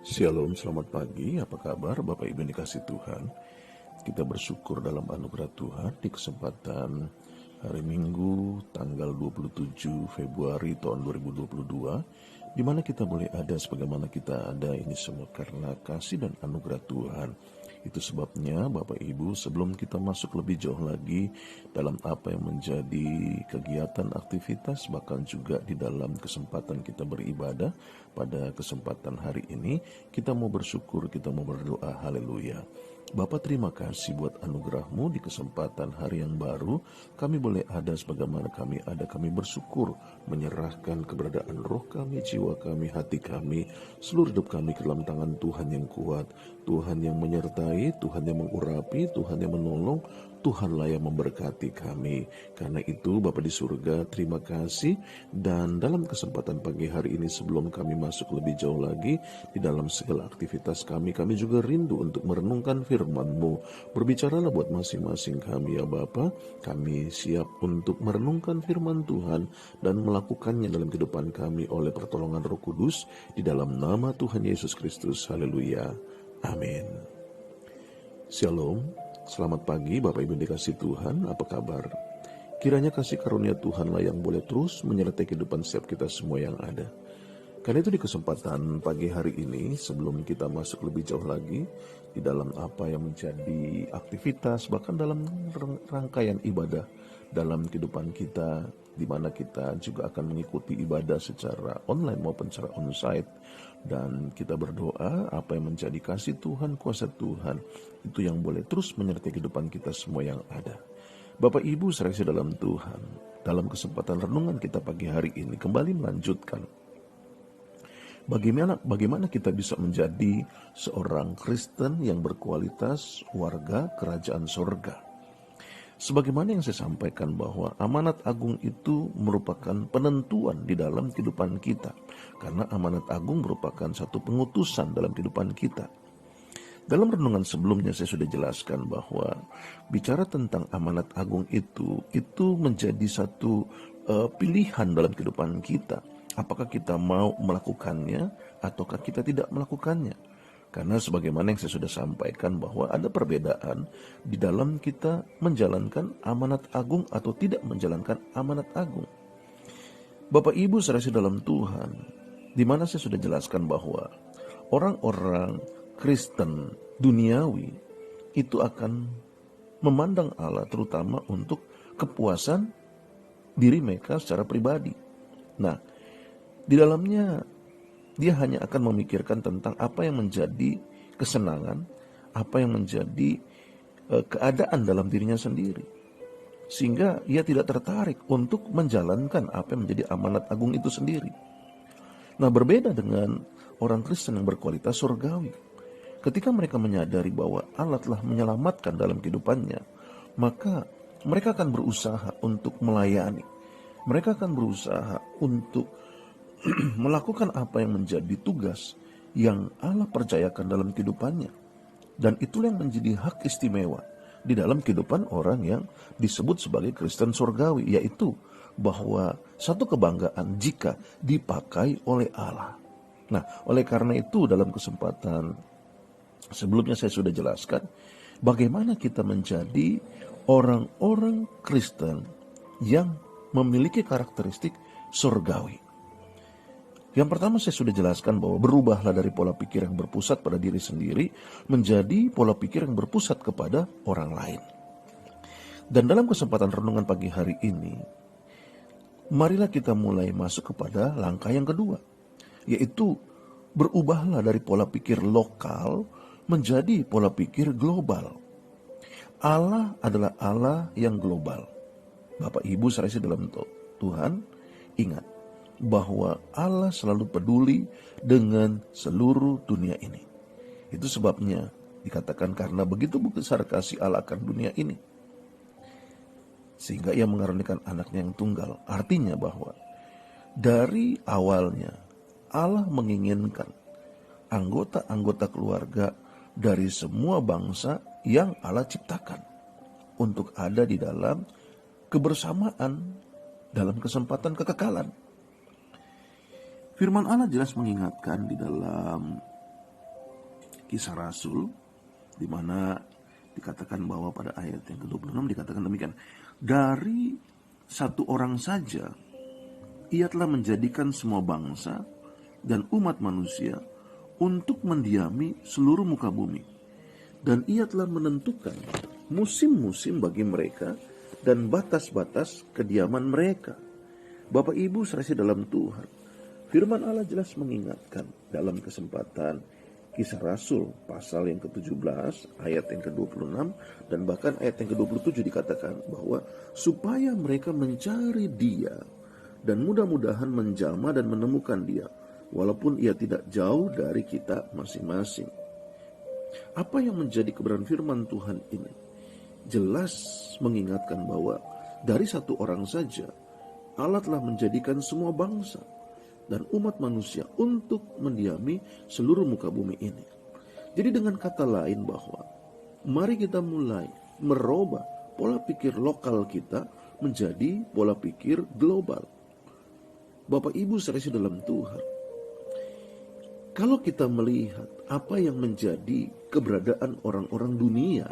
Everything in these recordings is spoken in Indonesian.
Shalom, selamat pagi. Apa kabar Bapak Ibu yang dikasih Tuhan? Kita bersyukur dalam anugerah Tuhan di kesempatan hari Minggu tanggal 27 Februari tahun 2022, di mana kita boleh ada sebagaimana kita ada ini semua karena kasih dan anugerah Tuhan. Itu sebabnya Bapak Ibu, sebelum kita masuk lebih jauh lagi dalam apa yang menjadi kegiatan aktivitas, bahkan juga di dalam kesempatan kita beribadah pada kesempatan hari ini, kita mau bersyukur, kita mau berdoa. Haleluya. Bapa, terima kasih buat anugerah-Mu di kesempatan hari yang baru. Kami boleh ada sebagaimana kami ada. Kami bersyukur menyerahkan keberadaan roh kami, jiwa kami, hati kami, seluruh hidup kami ke dalam tangan Tuhan yang kuat, Tuhan yang menyertai, Tuhan yang mengurapi, Tuhan yang menolong, Tuhanlah yang memberkati kami. Karena itu Bapa di surga, terima kasih. Dan dalam kesempatan pagi hari ini, sebelum kami masuk lebih jauh lagi di dalam segala aktivitas kami juga rindu untuk merenungkan firman-Mu. Berbicaralah buat masing-masing kami ya Bapa. Kami siap untuk merenungkan firman Tuhan dan melakukannya dalam kehidupan kami oleh pertolongan Roh Kudus di dalam nama Tuhan Yesus Kristus. Haleluya. Amin. Shalom, selamat pagi Bapak Ibu dikasih Tuhan, apa kabar? Kiranya kasih karunia Tuhanlah yang boleh terus menyertai kehidupan setiap kita semua yang ada. Karena itu di kesempatan pagi hari ini, sebelum kita masuk lebih jauh lagi di dalam apa yang menjadi aktivitas, bahkan dalam rangkaian ibadah dalam kehidupan kita, di mana kita juga akan mengikuti ibadah secara online maupun secara onsite, dan kita berdoa apa yang menjadi kasih Tuhan, kuasa Tuhan, itu yang boleh terus menyertai kehidupan kita semua yang ada. Bapak Ibu saudara dalam Tuhan, dalam kesempatan renungan kita pagi hari ini kembali melanjutkan Bagaimana kita bisa menjadi seorang Kristen yang berkualitas warga kerajaan sorga. Sebagaimana yang saya sampaikan bahwa amanat agung itu merupakan penentuan di dalam kehidupan kita. Karena amanat agung merupakan satu pengutusan dalam kehidupan kita. Dalam renungan sebelumnya saya sudah jelaskan bahwa bicara tentang amanat agung itu menjadi satu pilihan dalam kehidupan kita. Apakah kita mau melakukannya ataukah kita tidak melakukannya? Karena sebagaimana yang saya sudah sampaikan bahwa ada perbedaan di dalam kita menjalankan amanat agung atau tidak menjalankan amanat agung. Bapak Ibu saudara dalam Tuhan, di mana saya sudah jelaskan bahwa orang-orang Kristen duniawi itu akan memandang Allah terutama untuk kepuasan diri mereka secara pribadi. Nah, di dalamnya dia hanya akan memikirkan tentang apa yang menjadi kesenangan, apa yang menjadi keadaan dalam dirinya sendiri. Sehingga ia tidak tertarik untuk menjalankan apa yang menjadi amanat agung itu sendiri. Nah, berbeda dengan orang Kristen yang berkualitas surgawi. Ketika mereka menyadari bahwa Allah telah menyelamatkan dalam kehidupannya, maka mereka akan berusaha untuk melayani. Mereka akan berusaha untuk melakukan apa yang menjadi tugas yang Allah percayakan dalam kehidupannya. Dan itulah yang menjadi hak istimewa di dalam kehidupan orang yang disebut sebagai Kristen surgawi, yaitu bahwa satu kebanggaan jika dipakai oleh Allah. Nah, oleh karena itu dalam kesempatan sebelumnya saya sudah jelaskan bagaimana kita menjadi orang-orang Kristen yang memiliki karakteristik surgawi. Yang pertama saya sudah jelaskan bahwa berubahlah dari pola pikir yang berpusat pada diri sendiri menjadi pola pikir yang berpusat kepada orang lain. Dan dalam kesempatan renungan pagi hari ini, marilah kita mulai masuk kepada langkah yang kedua, yaitu berubahlah dari pola pikir lokal menjadi pola pikir global. Allah adalah Allah yang global. Bapak Ibu saudara dalam Tuhan, ingat bahwa Allah selalu peduli dengan seluruh dunia ini. Itu sebabnya dikatakan karena begitu besar kasih Allah akan dunia ini, sehingga ia mengaruniakan anaknya yang tunggal. Artinya bahwa dari awalnya Allah menginginkan anggota-anggota keluarga dari semua bangsa yang Allah ciptakan untuk ada di dalam kebersamaan dalam kesempatan kekekalan. Firman Allah jelas mengingatkan di dalam Kisah Rasul, di mana dikatakan bahwa pada ayat yang ke-26 dikatakan demikian. Dari satu orang saja, ia telah menjadikan semua bangsa dan umat manusia untuk mendiami seluruh muka bumi. Dan ia telah menentukan musim-musim bagi mereka dan batas-batas kediaman mereka. Bapak Ibu serasi dalam Tuhan, firman Allah jelas mengingatkan dalam kesempatan Kisah Rasul pasal yang ke-17 ayat yang ke-26 dan bahkan ayat yang ke-27 dikatakan bahwa supaya mereka mencari Dia dan mudah-mudahan menjamah dan menemukan Dia walaupun Ia tidak jauh dari kita masing-masing. Apa yang menjadi kebenaran firman Tuhan ini jelas mengingatkan bahwa dari satu orang saja Allah telah menjadikan semua bangsa dan umat manusia untuk mendiami seluruh muka bumi ini. Jadi dengan kata lain bahwa mari kita mulai merubah pola pikir lokal kita menjadi pola pikir global. Bapak Ibu serasi dalam Tuhan, kalau kita melihat apa yang menjadi keberadaan orang-orang dunia,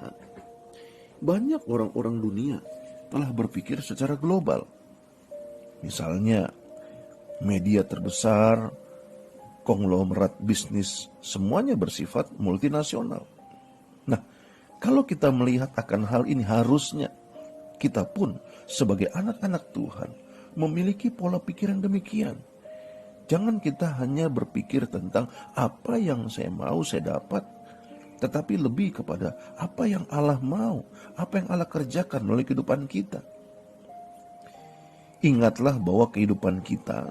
banyak orang-orang dunia telah berpikir secara global. Misalnya media terbesar, konglomerat bisnis, semuanya bersifat multinasional. Nah, kalau kita melihat akan hal ini, harusnya kita pun sebagai anak-anak Tuhan memiliki pola pikir yang demikian. Jangan kita hanya berpikir tentang apa yang saya mau, saya dapat, tetapi lebih kepada apa yang Allah mau, apa yang Allah kerjakan melalui kehidupan kita. Ingatlah bahwa kehidupan kita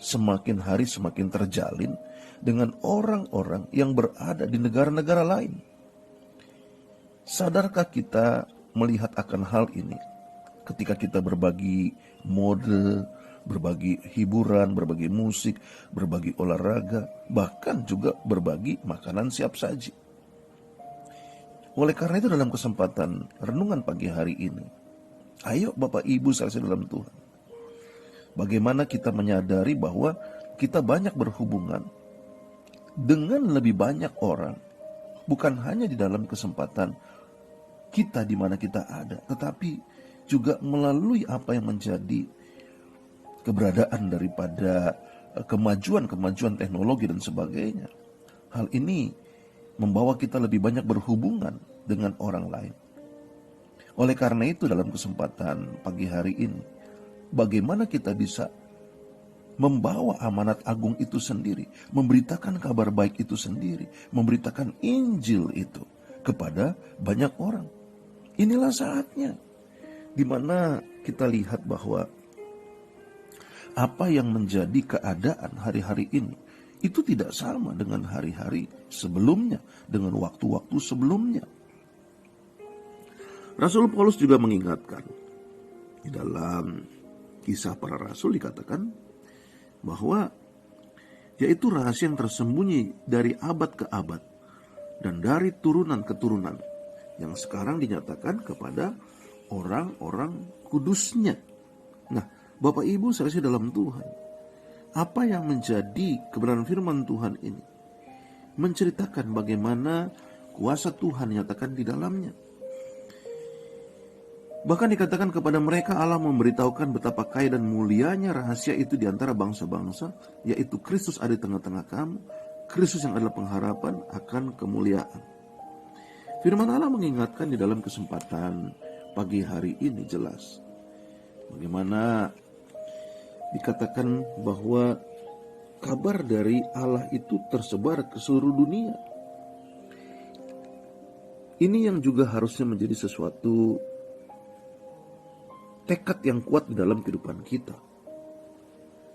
semakin hari semakin terjalin dengan orang-orang yang berada di negara-negara lain. Sadarkah kita melihat akan hal ini ketika kita berbagi mode, berbagi hiburan, berbagi musik, berbagi olahraga, bahkan juga berbagi makanan siap saji. Oleh karena itu dalam kesempatan renungan pagi hari ini, ayo Bapak Ibu serasi dalam Tuhan, bagaimana kita menyadari bahwa kita banyak berhubungan dengan lebih banyak orang, bukan hanya di dalam kesempatan kita di mana kita ada, tetapi juga melalui apa yang menjadi keberadaan daripada kemajuan-kemajuan teknologi dan sebagainya. Hal ini membawa kita lebih banyak berhubungan dengan orang lain. Oleh karena itu dalam kesempatan pagi hari ini, bagaimana kita bisa membawa amanat agung itu sendiri, memberitakan kabar baik itu sendiri, memberitakan Injil itu kepada banyak orang. Inilah saatnya di mana kita lihat bahwa apa yang menjadi keadaan hari-hari ini itu tidak sama dengan hari-hari sebelumnya, dengan waktu-waktu sebelumnya. Rasul Paulus juga mengingatkan di dalam Kisah Para Rasul dikatakan bahwa yaitu rahasia yang tersembunyi dari abad ke abad dan dari turunan ke turunan yang sekarang dinyatakan kepada orang-orang kudusnya. Nah, Bapak Ibu serasi dalam Tuhan, apa yang menjadi kebenaran firman Tuhan ini menceritakan bagaimana kuasa Tuhan nyatakan di dalamnya. Bahkan dikatakan kepada mereka Allah memberitahukan betapa kaya dan mulianya rahasia itu di antara bangsa-bangsa, yaitu Kristus ada di tengah-tengah kamu, Kristus yang adalah pengharapan akan kemuliaan. Firman Allah mengingatkan di dalam kesempatan pagi hari ini jelas bagaimana dikatakan bahwa kabar dari Allah itu tersebar ke seluruh dunia. Ini yang juga harusnya menjadi sesuatu tekad yang kuat di dalam kehidupan kita.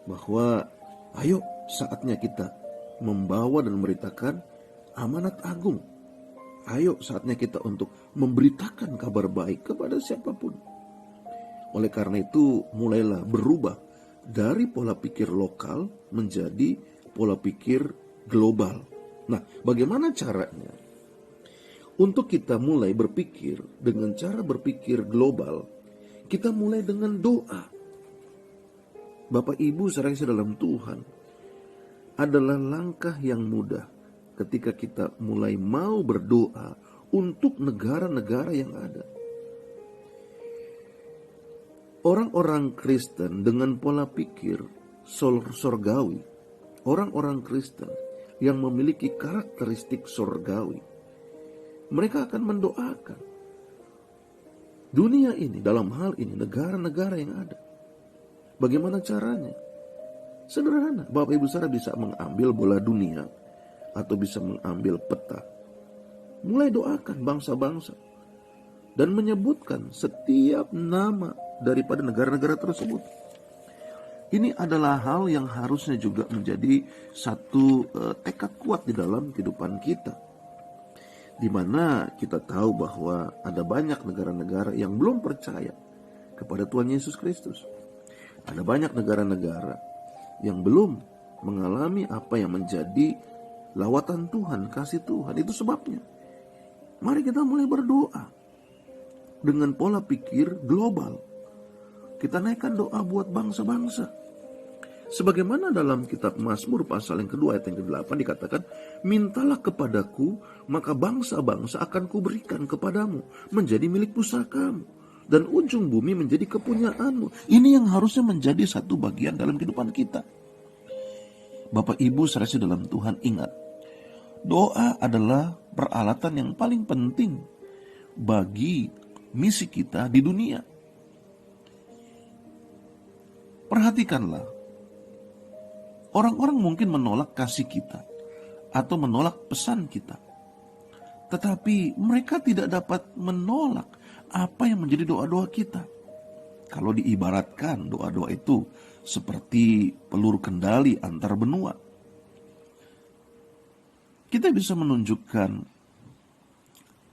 Bahwa ayo saatnya kita membawa dan memberitakan amanat agung. Ayo saatnya kita untuk memberitakan kabar baik kepada siapapun. Oleh karena itu mulailah berubah dari pola pikir lokal menjadi pola pikir global. Nah, bagaimana caranya? Untuk kita mulai berpikir dengan cara berpikir global, kita mulai dengan doa. Bapak Ibu saudara dalam Tuhan, adalah langkah yang mudah ketika kita mulai mau berdoa untuk negara-negara yang ada. Orang-orang Kristen dengan pola pikir sorgawi, orang-orang Kristen yang memiliki karakteristik sorgawi, mereka akan mendoakan dunia ini, dalam hal ini negara-negara yang ada. Bagaimana caranya? Sederhana, Bapak Ibu Saudara bisa mengambil bola dunia atau bisa mengambil peta. Mulai doakan bangsa-bangsa dan menyebutkan setiap nama daripada negara-negara tersebut. Ini adalah hal yang harusnya juga menjadi satu tekad kuat di dalam kehidupan kita, di mana kita tahu bahwa ada banyak negara-negara yang belum percaya kepada Tuhan Yesus Kristus. Ada banyak negara-negara yang belum mengalami apa yang menjadi lawatan Tuhan, kasih Tuhan. Itu sebabnya mari kita mulai berdoa dengan pola pikir global. Kita naikkan doa buat bangsa-bangsa. Sebagaimana dalam kitab Mazmur pasal yang kedua ayat yang ke-8 dikatakan, mintalah kepadaku, maka bangsa-bangsa akan kuberikan kepadamu, menjadi milik pusakamu, dan ujung bumi menjadi kepunyaanmu. Ini yang harusnya menjadi satu bagian dalam kehidupan kita. Bapak Ibu saudara dalam Tuhan, ingat, doa adalah peralatan yang paling penting bagi misi kita di dunia. Perhatikanlah, orang-orang mungkin menolak kasih kita atau menolak pesan kita, tetapi mereka tidak dapat menolak apa yang menjadi doa-doa kita. Kalau diibaratkan, doa-doa itu seperti peluru kendali antar benua. Kita bisa menunjukkan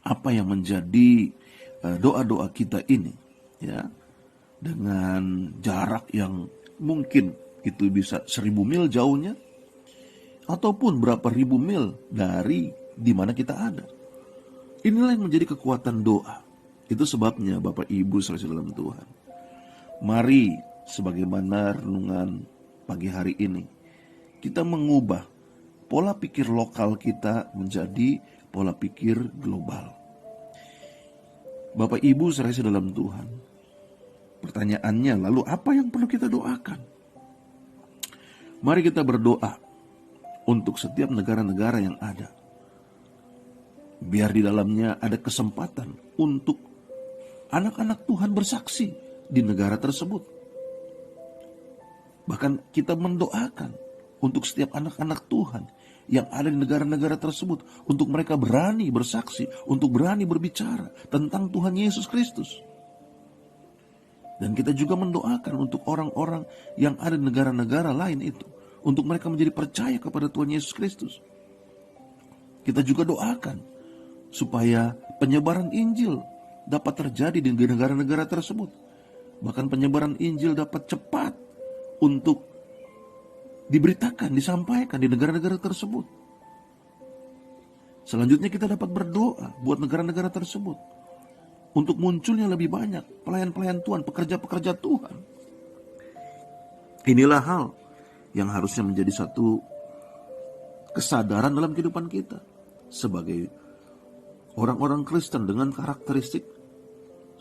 apa yang menjadi doa-doa kita ini, ya, dengan jarak yang mungkin itu bisa 1000 mil jauhnya, ataupun berapa ribu mil dari di mana kita ada. Inilah yang menjadi kekuatan doa. Itu sebabnya Bapak Ibu saudara dalam Tuhan, mari sebagaimana renungan pagi hari ini, kita mengubah pola pikir lokal kita menjadi pola pikir global. Bapak Ibu saudara dalam Tuhan, pertanyaannya, lalu apa yang perlu kita doakan? Mari kita berdoa untuk setiap negara-negara yang ada. Biar di dalamnya ada kesempatan untuk anak-anak Tuhan bersaksi di negara tersebut. Bahkan kita mendoakan untuk setiap anak-anak Tuhan yang ada di negara-negara tersebut, untuk mereka berani bersaksi, untuk berani berbicara tentang Tuhan Yesus Kristus. Dan kita juga mendoakan untuk orang-orang yang ada di negara-negara lain itu, untuk mereka menjadi percaya kepada Tuhan Yesus Kristus. Kita juga doakan supaya penyebaran Injil dapat terjadi di negara-negara tersebut. Bahkan penyebaran Injil dapat cepat untuk diberitakan, disampaikan di negara-negara tersebut. Selanjutnya kita dapat berdoa buat negara-negara tersebut, untuk munculnya lebih banyak pelayan-pelayan Tuhan, pekerja-pekerja Tuhan. Inilah hal yang harusnya menjadi satu kesadaran dalam kehidupan kita sebagai orang-orang Kristen dengan karakteristik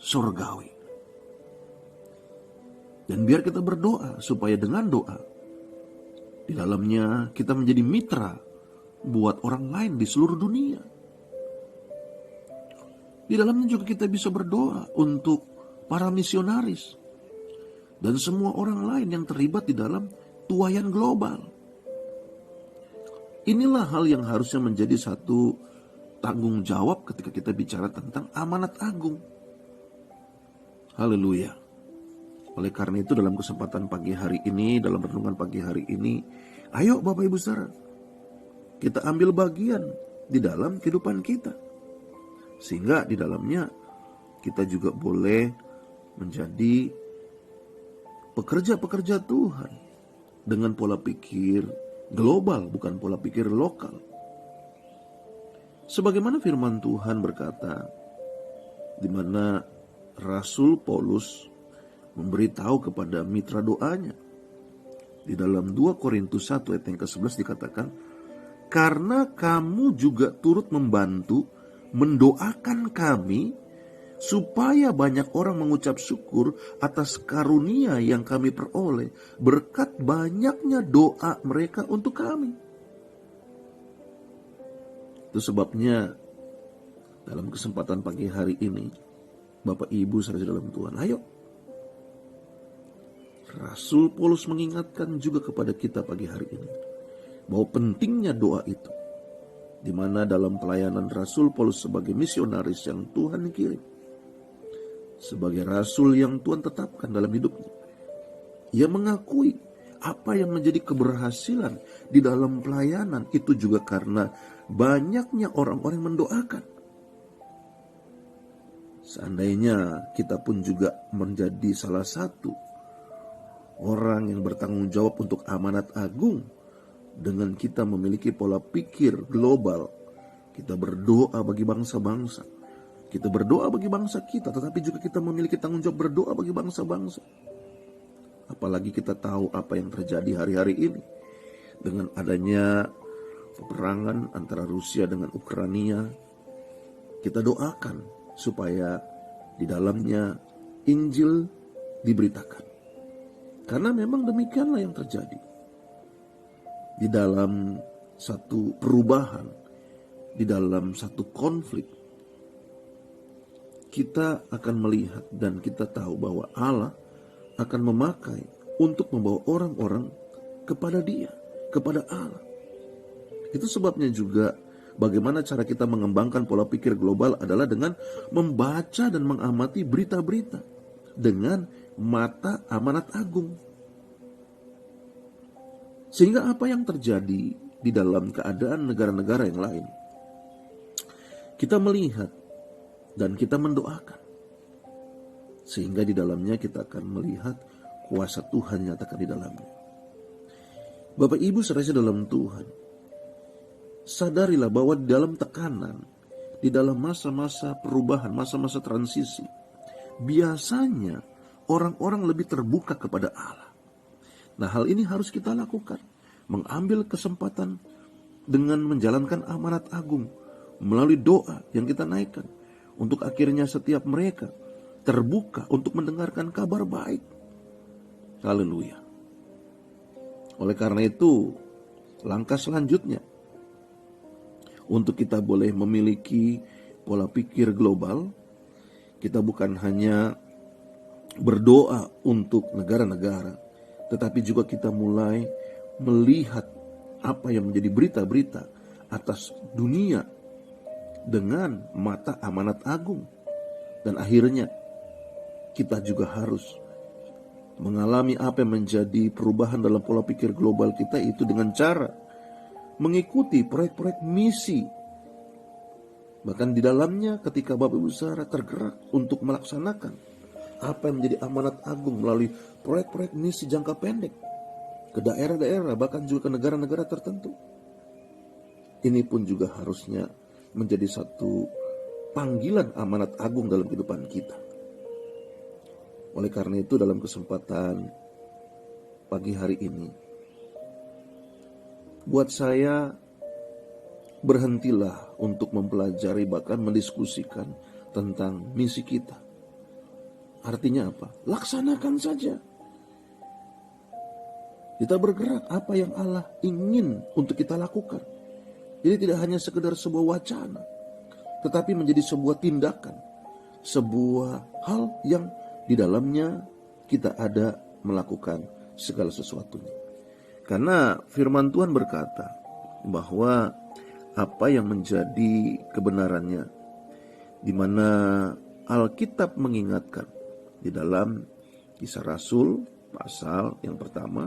surgawi. Dan biar kita berdoa supaya dengan doa di dalamnya kita menjadi mitra buat orang lain di seluruh dunia. Di dalamnya juga kita bisa berdoa untuk para misionaris dan semua orang lain yang terlibat di dalam tuaian global. Inilah hal yang harusnya menjadi satu tanggung jawab ketika kita bicara tentang amanat agung. Haleluya. Oleh karena itu dalam kesempatan pagi hari ini, dalam renungan pagi hari ini, ayo Bapak Ibu Saudara, kita ambil bagian di dalam kehidupan kita. Sehingga di dalamnya kita juga boleh menjadi pekerja-pekerja Tuhan dengan pola pikir global, bukan pola pikir lokal. Sebagaimana firman Tuhan berkata, di mana Rasul Paulus memberitahu kepada mitra doanya. Di dalam 2 Korintus 1 ayat yang ke-11 dikatakan, karena kamu juga turut membantu mendoakan kami supaya banyak orang mengucap syukur atas karunia yang kami peroleh berkat banyaknya doa mereka untuk kami. Itu sebabnya dalam kesempatan pagi hari ini, Bapak Ibu saudara dalam Tuhan, ayo. Rasul Paulus mengingatkan juga kepada kita pagi hari ini bahwa pentingnya doa itu, di mana dalam pelayanan Rasul Paulus sebagai misionaris yang Tuhan kirim, sebagai rasul yang Tuhan tetapkan dalam hidupnya, ia mengakui apa yang menjadi keberhasilan di dalam pelayanan itu juga karena banyaknya orang-orang yang mendoakan. Seandainya kita pun juga menjadi salah satu orang yang bertanggung jawab untuk amanat agung, dengan kita memiliki pola pikir global, kita berdoa bagi bangsa-bangsa, kita berdoa bagi bangsa kita, tetapi juga kita memiliki tanggung jawab berdoa bagi bangsa-bangsa. Apalagi kita tahu apa yang terjadi hari-hari ini dengan adanya peperangan antara Rusia dengan Ukraina. Kita doakan supaya di dalamnya Injil diberitakan. Karena memang demikianlah yang terjadi. Di dalam satu perubahan, di dalam satu konflik, kita akan melihat dan kita tahu bahwa Allah akan memakai untuk membawa orang-orang kepada Dia, kepada Allah. Itu sebabnya juga bagaimana cara kita mengembangkan pola pikir global adalah dengan membaca dan mengamati berita-berita dengan mata amanat agung. Sehingga apa yang terjadi di dalam keadaan negara-negara yang lain, kita melihat dan kita mendoakan. Sehingga di dalamnya kita akan melihat kuasa Tuhan nyatakan di dalamnya. Bapak Ibu saudara dalam Tuhan, sadarilah bahwa di dalam tekanan, di dalam masa-masa perubahan, masa-masa transisi, biasanya orang-orang lebih terbuka kepada Allah. Nah, hal ini harus kita lakukan, mengambil kesempatan dengan menjalankan amanat agung melalui doa yang kita naikkan, untuk akhirnya setiap mereka terbuka untuk mendengarkan kabar baik. Haleluya. Oleh karena itu, langkah selanjutnya untuk kita boleh memiliki pola pikir global, kita bukan hanya berdoa untuk negara-negara, tetapi juga kita mulai melihat apa yang menjadi berita-berita atas dunia dengan mata amanat agung. Dan akhirnya kita juga harus mengalami apa yang menjadi perubahan dalam pola pikir global kita itu dengan cara mengikuti proyek-proyek misi. Bahkan di dalamnya ketika Bapak Ibu Saudara tergerak untuk melaksanakan apa yang menjadi amanat agung melalui proyek-proyek misi jangka pendek ke daerah-daerah, bahkan juga ke negara-negara tertentu. Ini pun juga harusnya menjadi satu panggilan amanat agung dalam kehidupan kita. Oleh karena itu dalam kesempatan pagi hari ini, buat saya, berhentilah untuk mempelajari bahkan mendiskusikan tentang misi kita. Artinya apa? Laksanakan saja. Kita bergerak apa yang Allah ingin untuk kita lakukan. Jadi tidak hanya sekedar sebuah wacana, tetapi menjadi sebuah tindakan, sebuah hal yang di dalamnya kita ada melakukan segala sesuatunya. Karena firman Tuhan berkata bahwa apa yang menjadi kebenarannya, di mana Alkitab mengingatkan di dalam Kisah Rasul pasal yang pertama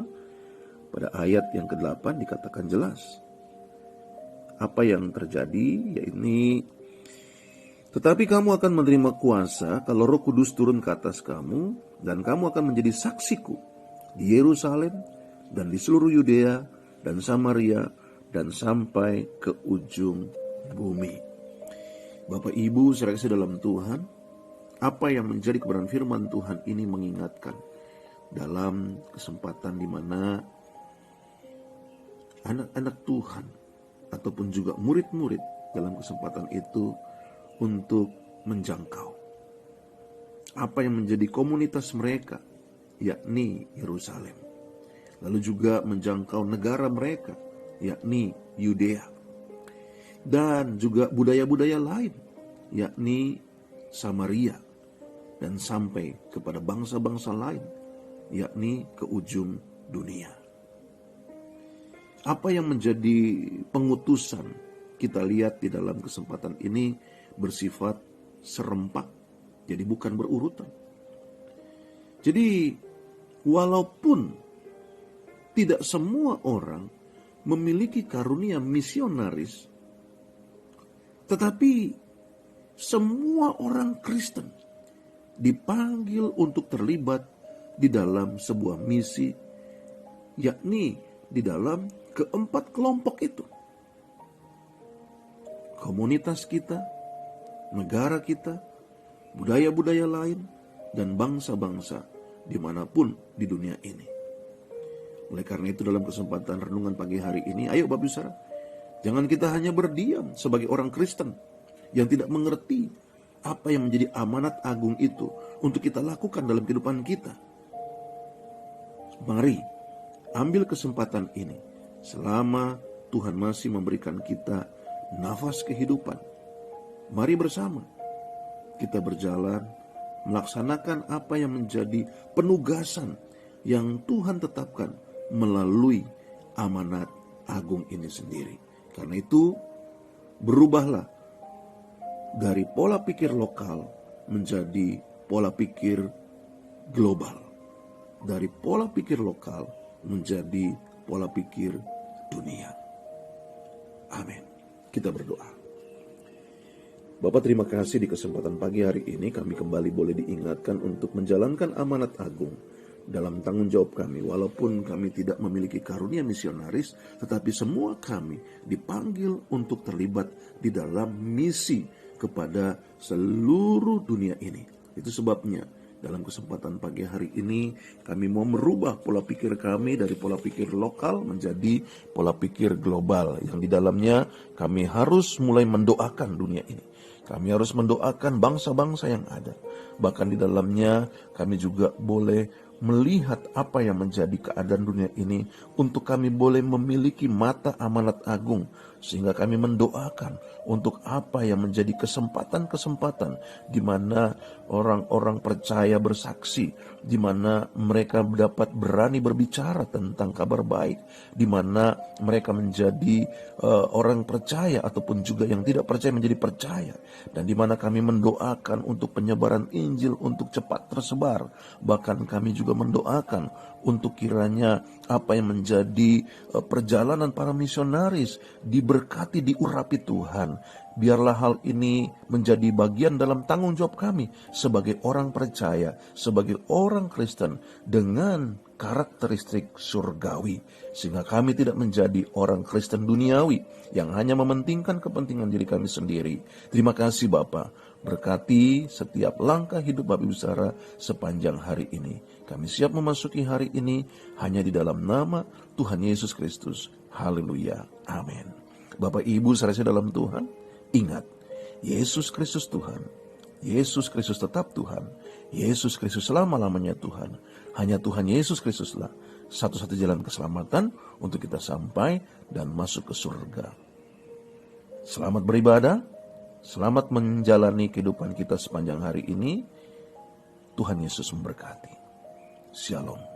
pada ayat yang ke-8 dikatakan jelas apa yang terjadi, yaitu tetapi kamu akan menerima kuasa kalau Roh Kudus turun ke atas kamu, dan kamu akan menjadi saksiku di Yerusalem dan di seluruh Yudea dan Samaria dan sampai ke ujung bumi. Bapak Ibu saudara dalam Tuhan, apa yang menjadi kebenaran firman Tuhan ini mengingatkan dalam kesempatan di mana anak-anak Tuhan ataupun juga murid-murid dalam kesempatan itu untuk menjangkau apa yang menjadi komunitas mereka, yakni Yerusalem. Lalu juga menjangkau negara mereka, yakni Yudea. Dan juga budaya-budaya lain, yakni Samaria. Dan sampai kepada bangsa-bangsa lain, yakni ke ujung dunia. Apa yang menjadi pengutusan kita lihat di dalam kesempatan ini bersifat serempak, jadi bukan berurutan. Jadi walaupun tidak semua orang memiliki karunia misionaris, tetapi semua orang Kristen dipanggil untuk terlibat di dalam sebuah misi, yakni di dalam keempat kelompok itu. Komunitas kita, negara kita, budaya-budaya lain, dan bangsa-bangsa dimanapun di dunia ini. Oleh karena itu dalam kesempatan renungan pagi hari ini, ayo Bapak Ibu Saudara, jangan kita hanya berdiam sebagai orang Kristen yang tidak mengerti apa yang menjadi amanat agung itu untuk kita lakukan dalam kehidupan kita. Mari ambil kesempatan ini selama Tuhan masih memberikan kita nafas kehidupan. Mari bersama kita berjalan melaksanakan apa yang menjadi penugasan yang Tuhan tetapkan melalui amanat agung ini sendiri. Karena itu berubahlah dari pola pikir lokal menjadi pola pikir global. Dari pola pikir lokal menjadi pola pikir dunia. Amin. Kita berdoa. Bapak, terima kasih di kesempatan pagi hari ini kami kembali boleh diingatkan untuk menjalankan amanat agung dalam tanggung jawab kami. Walaupun kami tidak memiliki karunia misionaris, tetapi semua kami dipanggil untuk terlibat di dalam misi kepada seluruh dunia ini. Itu sebabnya dalam kesempatan pagi hari ini kami mau merubah pola pikir kami dari pola pikir lokal menjadi pola pikir global, yang di dalamnya kami harus mulai mendoakan dunia ini. Kami harus mendoakan bangsa-bangsa yang ada. Bahkan di dalamnya kami juga boleh melihat apa yang menjadi keadaan dunia ini untuk kami boleh memiliki mata amanat agung, sehingga kami mendoakan untuk apa yang menjadi kesempatan-kesempatan di mana orang-orang percaya bersaksi, di mana mereka dapat berani berbicara tentang kabar baik, di mana mereka menjadi orang percaya ataupun juga yang tidak percaya menjadi percaya, dan di mana kami mendoakan untuk penyebaran Injil untuk cepat tersebar. Bahkan kami juga mendoakan untuk kiranya apa yang menjadi perjalanan para misionaris diberkati, diurapi Tuhan. Biarlah hal ini menjadi bagian dalam tanggung jawab kami sebagai orang percaya, sebagai orang Kristen dengan karakteristik surgawi, sehingga kami tidak menjadi orang Kristen duniawi yang hanya mementingkan kepentingan diri kami sendiri. Terima kasih Bapa, berkati setiap langkah hidup Bapak Ibu Saudara sepanjang hari ini. Kami siap memasuki hari ini hanya di dalam nama Tuhan Yesus Kristus. Haleluya, amin. Bapak Ibu saudara dalam Tuhan, ingat, Yesus Kristus Tuhan. Yesus Kristus tetap Tuhan. Yesus Kristus selama-lamanya Tuhan. Hanya Tuhan Yesus Kristuslah satu-satu jalan keselamatan untuk kita sampai dan masuk ke surga. Selamat beribadah, selamat menjalani kehidupan kita sepanjang hari ini. Tuhan Yesus memberkati. Shalom.